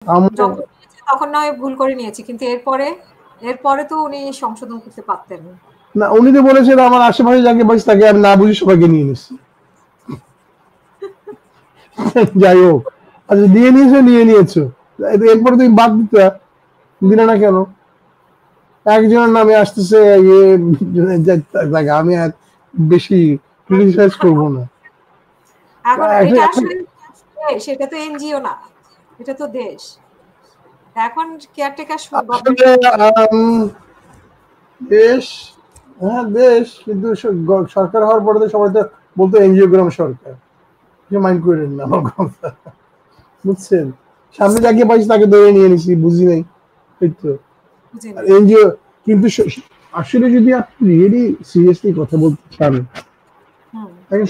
আমরা যখন নিয়েছে তখন না হয় ভুল করে নিয়েছে, কিন্তু এরপরে তো উনি সংশোধন করতে পারতেন। না, উনি তো বলেছেন আমার আশেপাশে যাকে পাইছি তাকে আমি না বুঝি সবাইকে নিয়ে নিচ্ছি। যাই হোক, আচ্ছা নিয়ে নিয়েছো, এরপরে তুমি বাদ দিতে দিলে না কেন? একজনের নামে আসতেছে আমি আর বেশি ক্রিটিসাইজ করবো না। এখন এটা আসলে দেশ, এটা তো এনজিও না, এটা তো দেশ। এখন কেয়ারটেকার আসলে দেশ, হ্যাঁ দেশ, কিন্তু সরকার হওয়ার পরে তো সবাই তো বলতো এনজিওগ্রাম সরকার, মাইন্ড করেন না আমার কথা, বুঝছেন? সামনে যাকে পাইছি তাকে ধরে নিয়ে নিছি, বুঝি নাই এই তো। আর এনজিও কিন্তু আসলে যদি আপনি রিয়েলি সিরিয়াসলি কথা বলতে চান,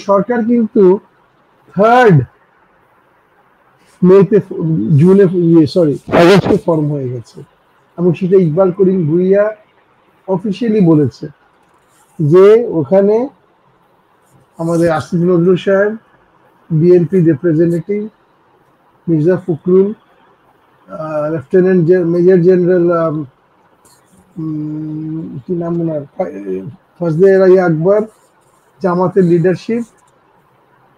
সরকার কিন্তু 3rd মেতে জুনে আগস্টে ফর্ম হয়ে গেছে, এবং সেটা ইকবাল করিম ভুইয়া অফিসিয়ালি বলেছে যে ওখানে আমাদের আসিফ নজরুল সাহেব, BNP representative Mirza Fakhrul, lieutenant major general কি নাম ওনার, ফজলে আকবর, জামাতের লিডারশিপ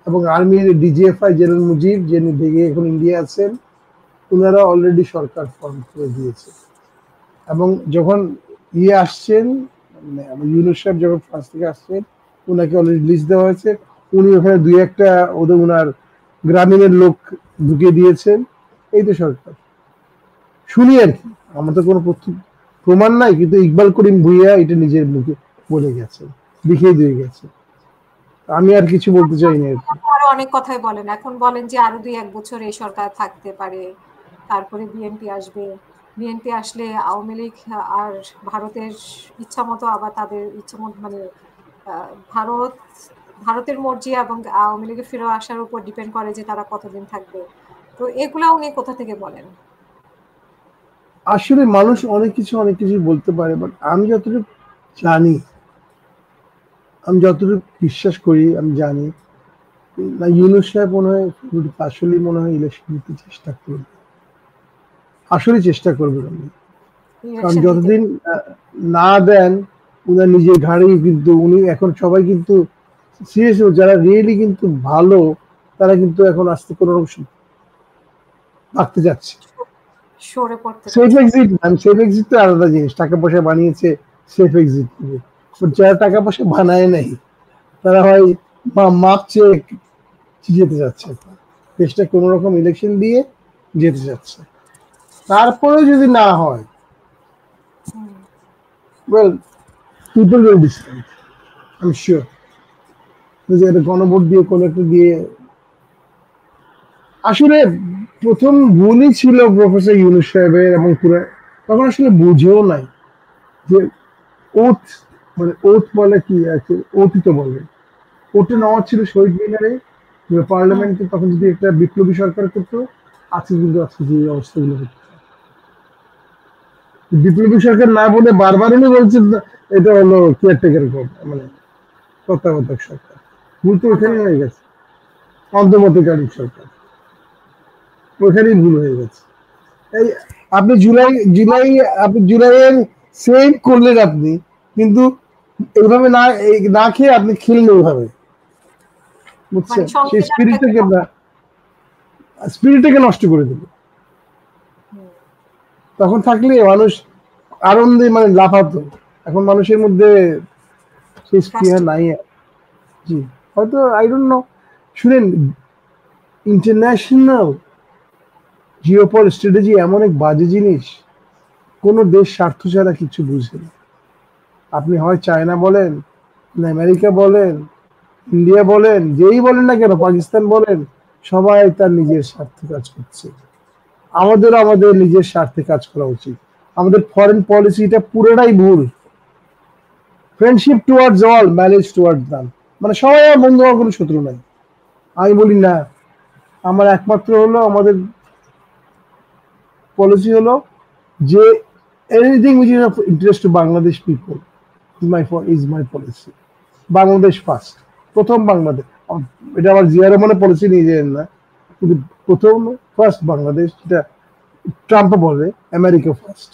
এবং আর্মির ডিজিএফআই জেনারেল মুজিব, যিনি ভেগে এখন ইন্ডিয়া আছেন, ওনারা অলরেডি সরকার ফর্ম করে দিয়েছে। এবং যখন আসছেন, ইউনূস সাহেব যখন ফ্রান্স থেকে আসছেন, ওনাকে অলরেডি লিস্ট দেওয়া হয়েছে, উনি ওখানে দুই একটা ওনার গ্রামীণের লোক ঢুকিয়ে দিয়েছেন। এই তো সরকার, শুনি আর কি, আমার তো কোনো প্রমাণ নাই, কিন্তু ইকবাল করিম ভুইয়া এটা নিজের মুখে বলে গেছে, দেখিয়ে দিয়ে গেছে। আমি আর কিছু বলতে চাই না। আরো অনেক কথাই বলেন, এখন বলেন যে আরো 2-1 বছর এই সরকার থাকতে পারে, তারপরে বিএনপি আসবে, বিএনপি আসলে আওয়ামী লীগ আর ভারতের ইচ্ছা মতো আবার তাদের ইচ্ছা মতো, মানে ভারতের মর্জি এবং আওয়ামী লীগের ফিরে আসার উপর ডিপেন্ড করে যে তারা কতদিন থাকবে। তো এগুলা উনি কোথা থেকে বলেন? আসলে মানুষ অনেক কিছু বলতে পারে, বাট আমি যতটুকু জানি, আমি যতটুকু বিশ্বাস করি, আমি জানি না ইউনূস সাহেব মনে হয় আসলে ইলেকশন দিতে চেষ্টা করবে, আসলে চেষ্টা করবেন উনি। কারণ যতদিন না দেন উনার নিজের ঘাড়েই, কিন্তু উনি এখন সবাই কিন্তু সিরিয়াসলি যারা রিয়েলি কিন্তু ভালো, তারা কিন্তু এখন আসতে কোনো রকম থাকতে যাচ্ছে। সেফ এক্সিট, সেফ এক্সিট তো আলাদা জিনিস, টাকা পয়সা বানিয়েছে সেফ এক্সিট থেকে, যারা টাকা পয়সা বানায় নাই তারা হয় মাপ চেয়ে যেতে যাচ্ছে, দেশটা কোন রকম ইলেকশন দিয়ে যেতে যাচ্ছে। তারপরেও যদি না হয়, well, people will decide, I'm sure. গণভোট দিয়ে কোনো একটা দিয়ে, আসলে প্রথম ভুলই ছিল প্রফেসর ইউনূস সাহেবের, এবং পুরো তখন আসলে বুঝেও নাই যে ওথ, মানে ওথ বলে কি আছে, অতীত বলে, ওটা নেওয়া ছিল শহীদ মিনারে পার্লামেন্টে, তখন যদি একটা বিপ্লবী সরকার করতো, আজকে কিন্তু আজকে যে অবস্থাগুলো হচ্ছে, বিপ্লবী সরকার না বলে বারবার উনি বলছেন এটা হলো কেয়ারটেকার মানে তত্ত্বাবধায়ক সরকার, ভুল তো ওখানে হয়ে গেছে, অন্তর্বর্তীকালীন সরকার, ওখানেই ভুল হয়ে গেছে। এই আপনি জুলাইয়ের সেম করলেন আপনি, কিন্তু এইভাবে না খেয়ে আপনি খেলেন ওইভাবে, বুঝছেন? সেই স্পিরিটটাকে নষ্ট করে দিল। তখন থাকলে মানুষ আনন্দে মানে লাফাতো, এখন মানুষের মধ্যে সেই স্পৃহা নাই। জি, হয়তো আই ডোন্ট নো। শুনেন, ইন্টারন্যাশনাল জিওপল স্ট্র্যাটেজি এমন এক বাজে জিনিস, কোন দেশ স্বার্থ ছাড়া কিছু বুঝে না। আপনি হয় চায়না বলেন, আমেরিকা বলেন, ইন্ডিয়া বলেন, যেই বলেন না কেন, পাকিস্তান বলেন, সবাই তার নিজের স্বার্থে কাজ করছে। আমাদের নিজের স্বার্থে কাজ করা উচিত। আমাদের ফরেন পলিসিটা পুরোটাই ভুল। Friendship towards all, marriage towards none, মানে সবাই আমার বন্ধু, আমার কোনো শত্রু নাই। আমি বলি না, আমার একমাত্র হলো আমাদের পলিসি হলো যে anything which is of interest to Bangladesh people is my policy. Bangladesh first, প্রথম বাংলাদেশ। এটা আমার জিয়া রহমানের পলিসি নিয়ে যেন না, কিন্তু প্রথম ফার্স্ট বাংলাদেশ, যেটা ট্রাম্প বলে আমেরিকা ফার্স্ট,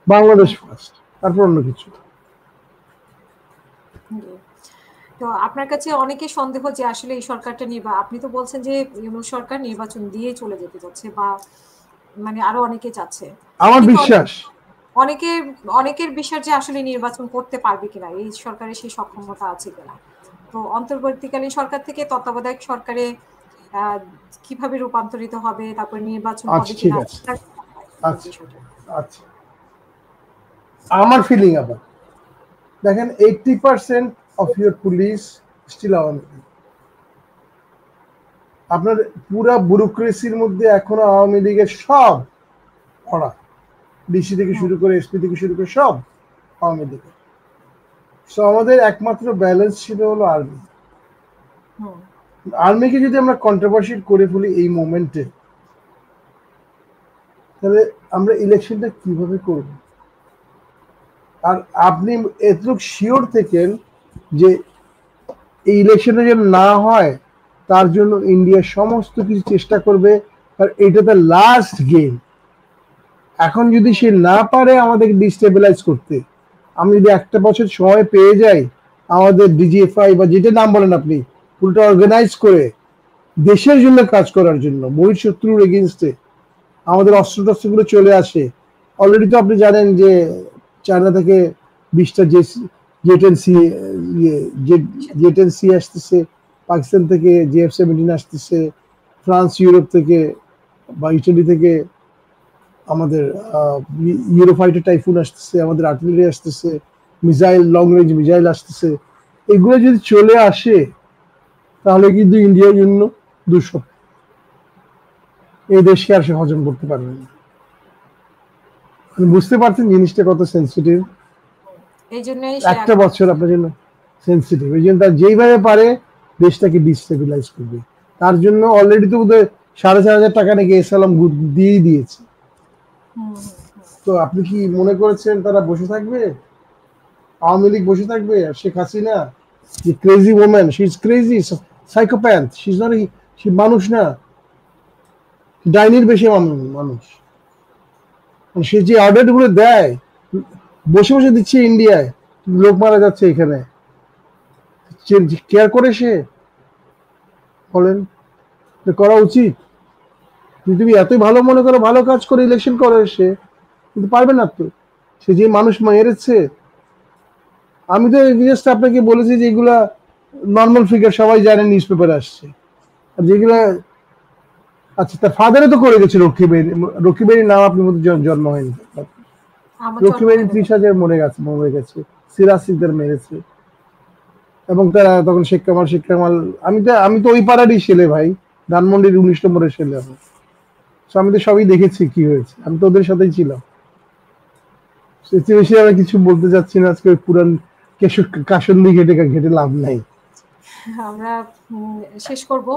বাংলাদেশ ফার্স্ট, তারপর অন্য কিছু। তো আপনার কাছে অনেকে সন্দেহ যে আসলে এই সরকারটা আপনি তো বলছেন যে ইউনূস সরকার নির্বাচন দিয়ে চলে যেতে যাচ্ছে, বা মানে আরো অনেকে চাচ্ছে। আমার বিশ্বাস, অনেকের বিশ্বাস যে আসলে নির্বাচন করতে পারবে কিনা, এই সরকারের সেই সক্ষমতা আছে কিনা। তো অন্তর্বর্তীকালীন সরকার থেকে তত্ত্বাবধায়ক সরকারে কিভাবে রূপান্তরিত হবে, তারপর নির্বাচন হবে কিনা, আচ্ছা আমার ফিলিং আবার দেখেন 80% of your police still Awami League. আপনার পুরা ব্যুরোক্রেসির মধ্যে এখনো আওয়ামী লীগের সব পড়া, ডিসি থেকে শুরু করে এসপি থেকে শুরু করে সব আওয়ামী লীগের। সো আমাদের একমাত্র ব্যালেন্স ছিল হলো আর্মি। আর্মিকে যদি আমরা কন্ট্রোভার্সি করে ফেলি এই মোমেন্টে, তাহলে আমরা ইলেকশনটা কিভাবে করব? আর আপনি এতটুকু শিওর থেকেন যে এই ইলেকশনে যেন না হয়, তার জন্য ইন্ডিয়া সমস্ত কিছু চেষ্টা করবে, আর এটা দ্য লাস্ট গেম। এখন যদি সে না পারে আমাদেরকে ডিস্টেবিলাইজ করতে, আমি যদি একটা বছর সময় পেয়ে যাই, আমাদের ডিজিএফআই বা যেটা নাম বলেন আপনি, পুরোটা অর্গানাইজ করে দেশের জন্য কাজ করার জন্য, বহিঃশত্রুর এগেনস্টে আমাদের অস্ত্র টস্ত্রগুলো চলে আসে। অলরেডি তো আপনি জানেন যে চায়না থেকে 20টা জেটেন সি আসতেছে, পাকিস্তান থেকে JF-17 আসতেছে, ফ্রান্স ইউরোপ থেকে বা ইটালি থেকে আমাদের ইউরোফাইটার টাইফুন আসতেছে, আমাদের আর্টিলারি আসতেছে, মিসাইল, লং রেঞ্জ মিসাইল আসতেছে। এগুলো যদি চলে আসে তাহলে কিন্তু ইন্ডিয়ার জন্য দুঃস্বপ্ন। এই দেশকে আর সে হজম করতে পারবে না। বুঝতে পারছেন জিনিসটা কত সেন্সিটিভ? একটা বছর আপনার জন্য সেন্সিটিভ। এই জন্য তার যেইভাবে পারে দেশটাকে ডিস্টেবিলাইজ করবে। তার জন্য অলরেডি তো বোধহয় 4,500 টাকা নাকি এসালাম দিয়েই দিয়েছে। তো আপনি কি মনে করেছেন তারা বসে থাকবে? আওয়ামী লীগ বসে থাকবে? আর শেখ হাসিনা, যে crazy woman, she is crazy, psychopath, she is not, সে মানুষ না, ডাইনির বেশি মানুষ। সে যে অর্ডার গুলো দেয়, বসে বসে দিচ্ছে ইন্ডিয়ায়, লোক মারা যাচ্ছে এখানে, কেয়ার করে সে? বলেন, করা উচিত? তুমি এতই ভালো মনে করো, ভালো কাজ করে ইলেকশন করে সে, কিন্তু পারবে না তো। সে যে মানুষ মেরেছে, আমি তো জাস্ট আপনাকে বলেছি যে এগুলা নর্মাল ফিগার, সবাই জানে, নিউজ পেপারে আসছে। আর যেগুলা, আচ্ছা তার ফাদারে তো করে গেছে রক্ষী বেরির নাম আপনি মধ্যে জন্ম হয়নি। রক্ষী বেরি 30,000 মরে গেছে, সিরাজ সিকদার মেরেছে, এবং তারা তখন শেখ কামাল, আমি তো ওই পাড়ারই ছেলে ভাই, ধানমন্ডির 19 নম্বরের ছেলে। আমি তো সবই দেখেছি কি হয়েছে, আমি তো ওদের সাথেই ছিলাম। বেশি আমি কিছু বলতে চাচ্ছি না, আজকে পুরান কাসন্দি ঘেটে লাভ নাই। আমরা শেষ করব।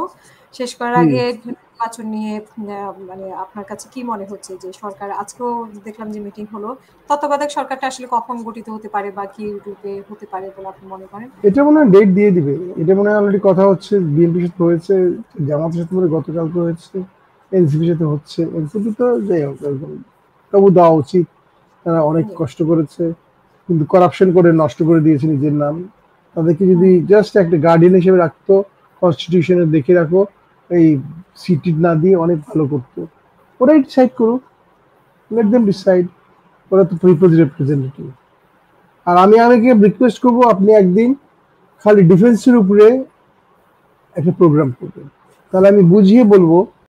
শেষ করার আগে নির্বাচন নিয়ে মানে আপনার কাছে কি মনে হচ্ছে যে সরকার, আজকেও দেখলাম যে মিটিং হলো, তত্ত্বাবধায়ক সরকারটা আসলে কখন গঠিত হতে পারে বা কি রূপে হতে পারে বলে আপনি মনে করেন? এটা মনে হয় ডেট দিয়ে দিবে। এটা মনে হয় অলরেডি কথা হচ্ছে, বিএনপির সাথে হয়েছে, জামাতের সাথে মনে গতকালকে হয়েছে, এনসিপির সাথে হচ্ছে। এনসিপি তো যাই হোক, তবু দেওয়া উচিত, তারা অনেক কষ্ট করেছে, কিন্তু করাপশন করে নষ্ট করে দিয়েছে নিজের নাম। তাদেরকে যদি জাস্ট একটা গার্ডিয়ান হিসেবে রাখতো, কনস্টিটিউশনে দেখে রাখো, এই সিটি না দিয়ে অনেক ভালো করতো। ওরাই ডিসাইড করুক, লেট দেম ডিসাইড, ওরা তো পিপলস রিপ্রেজেন্টেটিভ। আর আমি রিকোয়েস্ট করবো, আপনি একদিন খালি ডিফেন্সের উপরে একটা প্রোগ্রাম করবেন, তাহলে আমি বুঝিয়ে বলবো